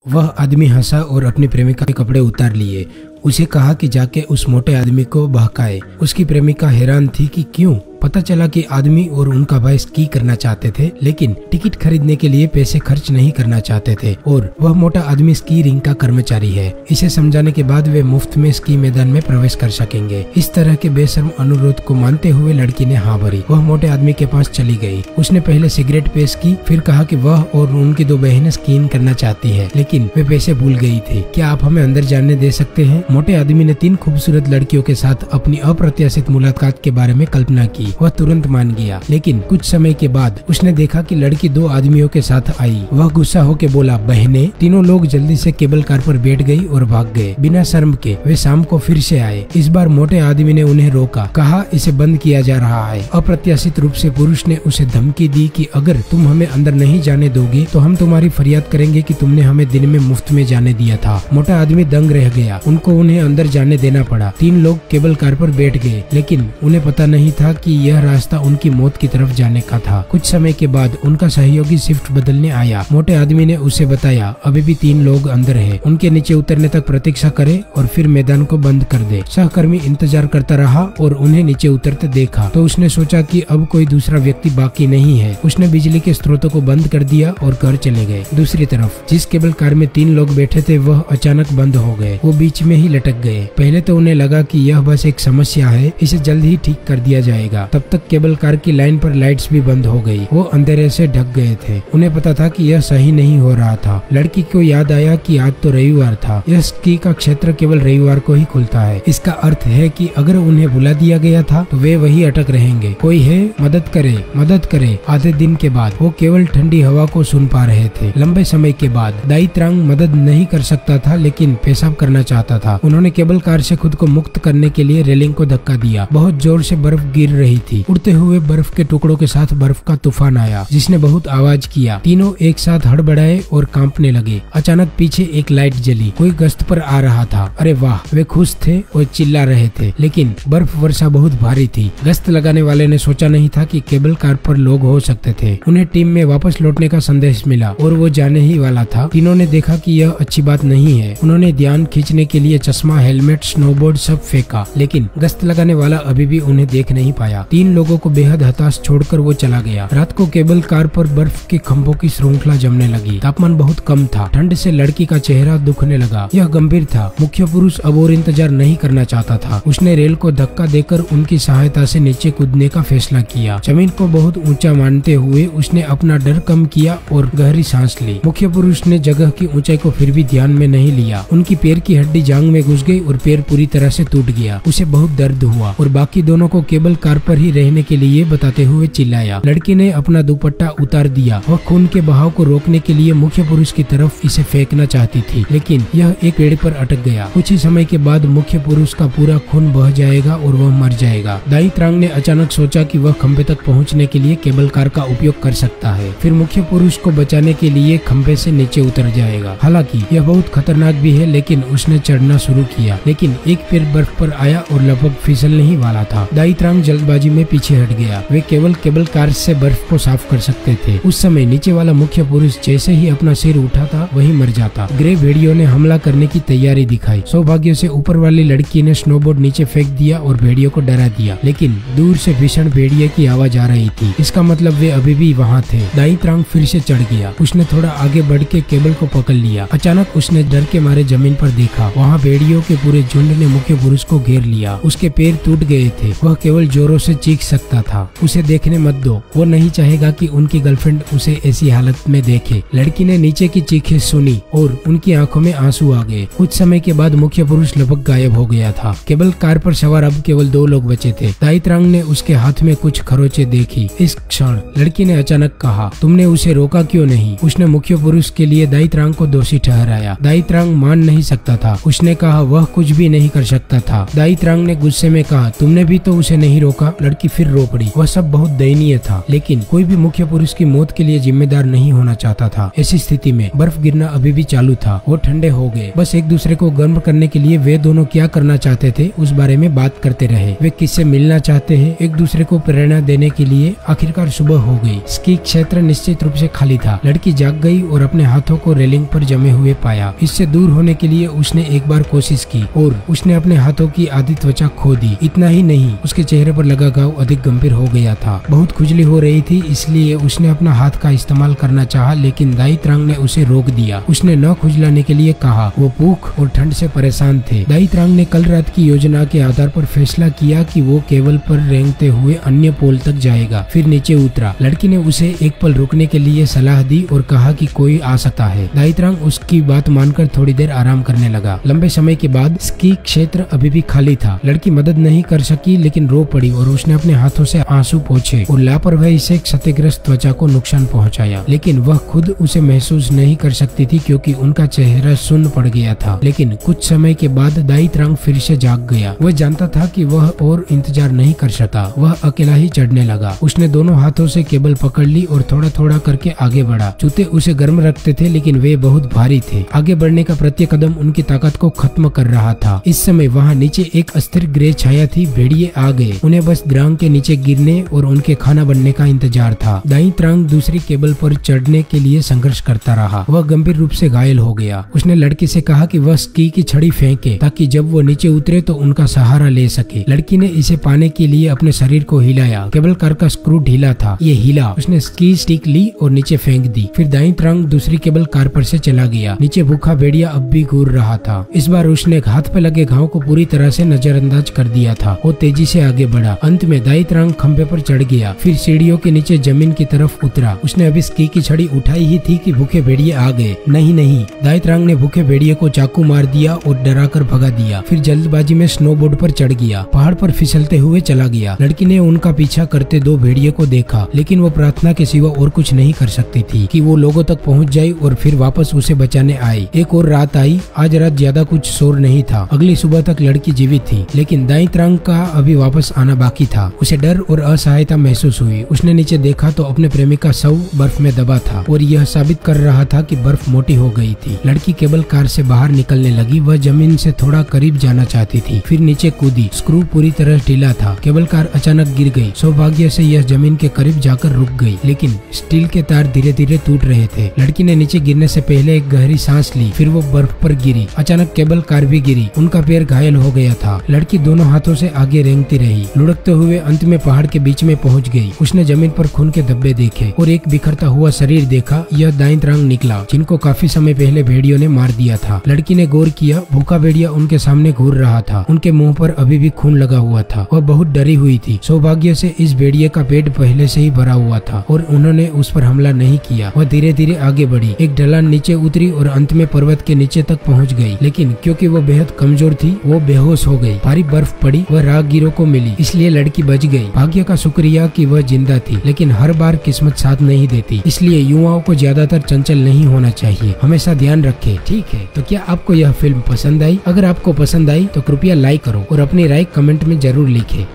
वह आदमी हंसा और अपनी प्रेमिका के कपड़े उतार लिए। उसे कहा कि जाके उस मोटे आदमी को बहकाए। उसकी प्रेमिका हैरान थी कि क्यों। पता चला कि आदमी और उनका भाई स्की करना चाहते थे, लेकिन टिकट खरीदने के लिए पैसे खर्च नहीं करना चाहते थे और वह मोटा आदमी स्की रिंग का कर्मचारी है। इसे समझाने के बाद वे मुफ्त में स्की मैदान में प्रवेश कर सकेंगे। इस तरह के बेशर्म अनुरोध को मानते हुए लड़की ने हाँ भरी। वह मोटे आदमी के पास चली गई। उसने पहले सिगरेट पेश की, फिर कहा कि वह और उनकी दो बहनें स्कीइंग करना चाहती है, लेकिन वे पैसे भूल गई थी। क्या आप हमें अंदर जाने दे सकते हैं? मोटे आदमी ने 3 खूबसूरत लड़कियों के साथ अपनी अप्रत्याशित मुलाकात के बारे में कल्पना की। वह तुरंत मान गया, लेकिन कुछ समय के बाद उसने देखा कि लड़की 2 आदमियों के साथ आई। वह गुस्सा होकर बोला, बहनें। तीनों लोग जल्दी से केबल कार पर बैठ गई और भाग गए। बिना शर्म के वे शाम को फिर से आए। इस बार मोटे आदमी ने उन्हें रोका, कहा इसे बंद किया जा रहा है। अप्रत्याशित रूप से पुरुष ने उसे धमकी दी कि अगर तुम हमें अंदर नहीं जाने दोगे तो हम तुम्हारी फरियाद करेंगे कि तुमने हमें दिन में मुफ्त में जाने दिया था। मोटा आदमी दंग रह गया। उन्हें अंदर जाने देना पड़ा। 3 लोग केबल कार पर बैठ गए, लेकिन उन्हें पता नहीं था कि यह रास्ता उनकी मौत की तरफ जाने का था। कुछ समय के बाद उनका सहयोगी शिफ्ट बदलने आया। मोटे आदमी ने उसे बताया, अभी भी 3 लोग अंदर हैं। उनके नीचे उतरने तक प्रतीक्षा करे और फिर मैदान को बंद कर दे। सहकर्मी इंतजार करता रहा और उन्हें नीचे उतरते देखा तो उसने सोचा कि अब कोई दूसरा व्यक्ति बाकी नहीं है। उसने बिजली के स्रोतों को बंद कर दिया और घर चले गए। दूसरी तरफ जिस केबल कार में 3 लोग बैठे थे वह अचानक बंद हो गए। वो बीच में ही लटक गए। पहले तो उन्हें लगा कि यह बस एक समस्या है, इसे जल्द ही ठीक कर दिया जाएगा। तब तक केबल कार की लाइन पर लाइट्स भी बंद हो गई। वो अंधेरे से ढक गए थे। उन्हें पता था कि यह सही नहीं हो रहा था। लड़की को याद आया कि आज तो रविवार था। यह स्की का क्षेत्र केवल रविवार को ही खुलता है। इसका अर्थ है कि अगर उन्हें बुला दिया गया था तो वे वही अटक रहेंगे। कोई है, मदद करे, मदद करे। आधे दिन के बाद वो केवल ठंडी हवा को सुन पा रहे थे। लंबे समय के बाद दाई त्रांग मदद नहीं कर सकता था, लेकिन पेशाब करना चाहता था। उन्होंने केबल कार से खुद को मुक्त करने के लिए रेलिंग को धक्का दिया। बहुत जोर से बर्फ गिर रही थी। उड़ते हुए बर्फ के टुकड़ों के साथ बर्फ का तूफान आया, जिसने बहुत आवाज किया। तीनों एक साथ हड़बड़ाए और कांपने लगे। अचानक पीछे एक लाइट जली। कोई गश्त पर आ रहा था। अरे वाह! वे खुश थे और चिल्ला रहे थे, लेकिन बर्फ वर्षा बहुत भारी थी। गश्त लगाने वाले ने सोचा नहीं था कि केबल कार पर लोग हो सकते थे। उन्हें टीम में वापस लौटने का संदेश मिला और वो जाने ही वाला था। तीनों ने देखा कि यह अच्छी बात नहीं है। उन्होंने ध्यान खींचने के लिए चश्मा, हेलमेट, स्नोबोर्ड सब फेंका, लेकिन गश्त लगाने वाला अभी भी उन्हें देख नहीं पाया। 3 लोगों को बेहद हताश छोड़कर वो चला गया। रात को केबल कार पर बर्फ के खंभों की श्रृंखला जमने लगी। तापमान बहुत कम था। ठंड से लड़की का चेहरा दुखने लगा। यह गंभीर था। मुख्य पुरुष अब और इंतजार नहीं करना चाहता था। उसने रेल को धक्का देकर उनकी सहायता से नीचे कूदने का फैसला किया। जमीन को बहुत ऊंचा मानते हुए उसने अपना डर कम किया और गहरी सांस ली। मुख्य पुरुष ने जगह की ऊंचाई को फिर भी ध्यान में नहीं लिया। उनकी पैर की हड्डी जांग में घुस गई और पैर पूरी तरह से टूट गया। उसे बहुत दर्द हुआ और बाकी दोनों को केबल कार पर ही रहने के लिए बताते हुए चिल्लाया। लड़की ने अपना दुपट्टा उतार दिया। वह खून के बहाव को रोकने के लिए मुख्य पुरुष की तरफ इसे फेंकना चाहती थी, लेकिन यह एक पेड़ पर अटक गया। कुछ ही समय के बाद मुख्य पुरुष का पूरा खून बह जाएगा और वह मर जाएगा। दाई त्रांग ने अचानक सोचा कि वह खंबे तक पहुंचने के लिए केबल कार का उपयोग कर सकता है, फिर मुख्य पुरुष को बचाने के लिए खंबे से नीचे उतर जाएगा। हालांकि यह बहुत खतरनाक भी है, लेकिन उसने चढ़ना शुरू किया, लेकिन एक पैर बर्फ पर आया और लगभग फिसलने ही वाला था। दाई त्रांग जल्दबाजी में पीछे हट गया। वे केवल केबल कार से बर्फ को साफ कर सकते थे। उस समय नीचे वाला मुख्य पुरुष जैसे ही अपना सिर उठाता वही मर जाता। ग्रे भेड़ियों ने हमला करने की तैयारी दिखाई। सौभाग्य से ऊपर वाली लड़की ने स्नोबोर्ड नीचे फेंक दिया और भेड़ियों को डरा दिया, लेकिन दूर से भीषण भेड़िए की आवाज आ रही थी। इसका मतलब वे अभी भी वहाँ थे। दाई त्रांग फिर से चढ़ गया। उसने थोड़ा आगे बढ़ के केबल को पकड़ लिया। अचानक उसने डर के मारे जमीन पर देखा। वहाँ भेड़ियों के पूरे झुंड ने मुख्य पुरुष को घेर लिया। उसके पैर टूट गए थे। वह केवल जोरों से चीख सकता था। उसे देखने मत दो। वो नहीं चाहेगा कि उनकी गर्लफ्रेंड उसे ऐसी हालत में देखे। लड़की ने नीचे की चीखें सुनी और उनकी आंखों में आंसू आ गए। कुछ समय के बाद मुख्य पुरुष लगभग गायब हो गया था। केबल कार पर सवार अब केवल 2 लोग बचे थे। दाई त्रांग ने उसके हाथ में कुछ खरोचे देखी। इस क्षण लड़की ने अचानक कहा, तुमने उसे रोका क्यों नहीं? उसने मुख्य पुरुष के लिए दाई त्रांग को दोषी ठहराया। दाई त्रांग मान नहीं सकता था। उसने कहा वह कुछ भी नहीं कर सकता था। दाई त्रांग ने गुस्से में कहा, तुमने भी तो उसे नहीं रोका। लड़की फिर रो पड़ी। वह सब बहुत दयनीय था, लेकिन कोई भी मुख्य पुरुष की मौत के लिए जिम्मेदार नहीं होना चाहता था। ऐसी स्थिति में बर्फ गिरना अभी भी चालू था। वो ठंडे हो गए। बस एक दूसरे को गर्म करने के लिए वे दोनों क्या करना चाहते थे उस बारे में बात करते रहे। वे किससे मिलना चाहते हैं, एक दूसरे को प्रेरणा देने के लिए। आखिरकार सुबह हो गई। स्की क्षेत्र निश्चित रूप से खाली था। लड़की जाग गई और अपने हाथों को रेलिंग पर जमे हुए पाया। इससे दूर होने के लिए उसने एक बार कोशिश की और उसने अपने हाथों की आधी त्वचा खो दी। इतना ही नहीं, उसके चेहरे पर लगा घाव अधिक गंभीर हो गया था। बहुत खुजली हो रही थी, इसलिए उसने अपना हाथ का इस्तेमाल करना चाहा, लेकिन दाई त्रांग ने उसे रोक दिया। उसने न खुजलाने के लिए कहा। वो भूख और ठंड से परेशान थे। दाई त्रांग ने कल रात की योजना के आधार पर फैसला किया कि वो केबल पर रेंगते हुए अन्य पोल तक जाएगा, फिर नीचे उतरा। लड़की ने उसे एक पल रुकने के लिए सलाह दी और कहा कि कोई आ सकता है। दाई त्रांग उसकी बात मानकर थोड़ी देर आराम करने लगा। लंबे समय के बाद स्की क्षेत्र अभी भी खाली था। लड़की मदद नहीं कर सकी, लेकिन रो पड़ी और उसने अपने हाथों से आंसू पोंछे और लापरवाही से क्षतिग्रस्त त्वचा को नुकसान पहुंचाया। लेकिन वह खुद उसे महसूस नहीं कर सकती थी क्योंकि उनका चेहरा सुन्न पड़ गया था। लेकिन कुछ समय के बाद दाई त्रांग फिर से जाग गया। वह जानता था कि वह और इंतजार नहीं कर सकता। वह अकेला ही चढ़ने लगा। उसने दोनों हाथों से केबल पकड़ ली और थोड़ा थोड़ा करके आगे बढ़ा। जूते उसे गर्म रखते थे, लेकिन वे बहुत भारी थे। आगे बढ़ने का प्रत्येक कदम उनकी ताकत को खत्म कर रहा था। इस समय वहाँ नीचे एक अस्थिर ग्रे छाया थी। भेड़िए आ गए। उन्हें बस द्रांग के नीचे गिरने और उनके खाना बनने का इंतजार था। दाई त्रांग दूसरी केबल पर चढ़ने के लिए संघर्ष करता रहा। वह गंभीर रूप से घायल हो गया। उसने लड़की से कहा कि वह स्की की छड़ी फेंके ताकि जब वो नीचे उतरे तो उनका सहारा ले सके। लड़की ने इसे पाने के लिए अपने शरीर को हिलाया। केबल कार का स्क्रू ढीला था। ये हिला। उसने स्की स्टिक ली और नीचे फेंक दी। फिर दाई त्रांग दूसरी केबल कार पर से चला गया। नीचे भूखा भेड़िया अब भी घूर रहा था। इस बार उसने हाथ पे लगे घाव को पूरी तरह से नजरअंदाज कर दिया था। वो तेजी से आगे बढ़ा। अंत में दाई त्रांग खंभे पर चढ़ गया। फिर सीढ़ियों के नीचे जमीन की तरफ उतरा। उसने अभी स्की की छड़ी उठाई ही थी कि भूखे भेड़िए आ गए। नहीं, दाई त्रांग ने भूखे भेड़िए को चाकू मार दिया और डराकर भगा दिया। फिर जल्दबाजी में स्नोबोर्ड पर चढ़ गया। पहाड़ पर फिसलते हुए चला गया। लड़की ने उनका पीछा करते दो भेड़िए को देखा, लेकिन वो प्रार्थना के सिवा और कुछ नहीं कर सकती थी कि वो लोगों तक पहुंच जाए और फिर वापस उसे बचाने आए। एक और रात आई। आज रात ज्यादा कुछ शोर नहीं था। अगली सुबह तक लड़की जीवित थी, लेकिन दाई त्रांग का अभी वापस आना बाकी था। उसे डर और असहायता महसूस हुई। उसने नीचे देखा तो अपने प्रेमी का शव बर्फ में दबा था और यह साबित कर रहा था कि बर्फ मोटी हो गई थी। लड़की केबल कार से बाहर निकलने लगी। वह जमीन से थोड़ा करीब जाना चाहती थी, फिर नीचे कूदी। स्क्रू पूरी तरह ढीला था। केबल कार अचानक गिर गई। सौभाग्य से यह जमीन के करीब जाकर रुक गई, लेकिन स्टील के तार धीरे धीरे टूट रहे थे। लड़की ने नीचे गिरने से पहले एक गहरी सांस ली, फिर वो बर्फ पर गिरी। अचानक केबल कार भी गिरी। उनका पैर घायल हो गया था। लड़की दोनों हाथों से आगे रेंगती रही। लुढ़कते हुए अंत में पहाड़ के बीच में पहुंच गई। उसने जमीन पर खून के धब्बे देखे और एक बिखरता हुआ शरीर देखा। यह दाई त्रांग निकला, जिनको काफी समय पहले भेड़ियों ने मार दिया था। लड़की ने गौर किया, भूखा भेड़िया उनके सामने घूर रहा था। उनके मुंह पर अभी भी खून लगा हुआ था। वह बहुत डरी हुई थी। सौभाग्य से इस भेड़िए का पेट पहले से ही भरा हुआ था और उन्होंने उस पर हमला नहीं किया। वह धीरे धीरे आगे बढ़ी। एक ढलान नीचे उतरी और अंत में पर्वत के नीचे तक पहुंच गई, लेकिन क्योंकि वो बेहद कमजोर थी, वो बेहोश हो गई। भारी बर्फ पड़ी। वह राहगीरों को मिली, इसलिए लड़की बच गई। भाग्य का शुक्रिया कि वह जिंदा थी, लेकिन हर बार किस्मत साथ नहीं देती। इसलिए युवाओं को ज्यादातर चंचल नहीं होना चाहिए। हमेशा ध्यान रखें। ठीक है, तो क्या आपको यह फिल्म पसंद आई? अगर आपको पसंद आई तो कृपया लाइक करो और अपनी राय कमेंट में जरूर लिखें।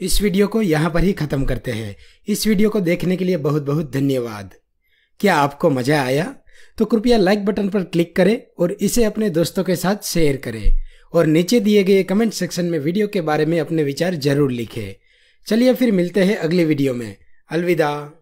इस वीडियो को यहाँ पर ही खत्म करते हैं। इस वीडियो को देखने के लिए बहुत बहुत धन्यवाद। क्या आपको मजा आया? तो कृपया लाइक बटन पर क्लिक करें और इसे अपने दोस्तों के साथ शेयर करें और नीचे दिए गए कमेंट सेक्शन में वीडियो के बारे में अपने विचार जरूर लिखें। चलिए फिर मिलते हैं अगली वीडियो में। अलविदा।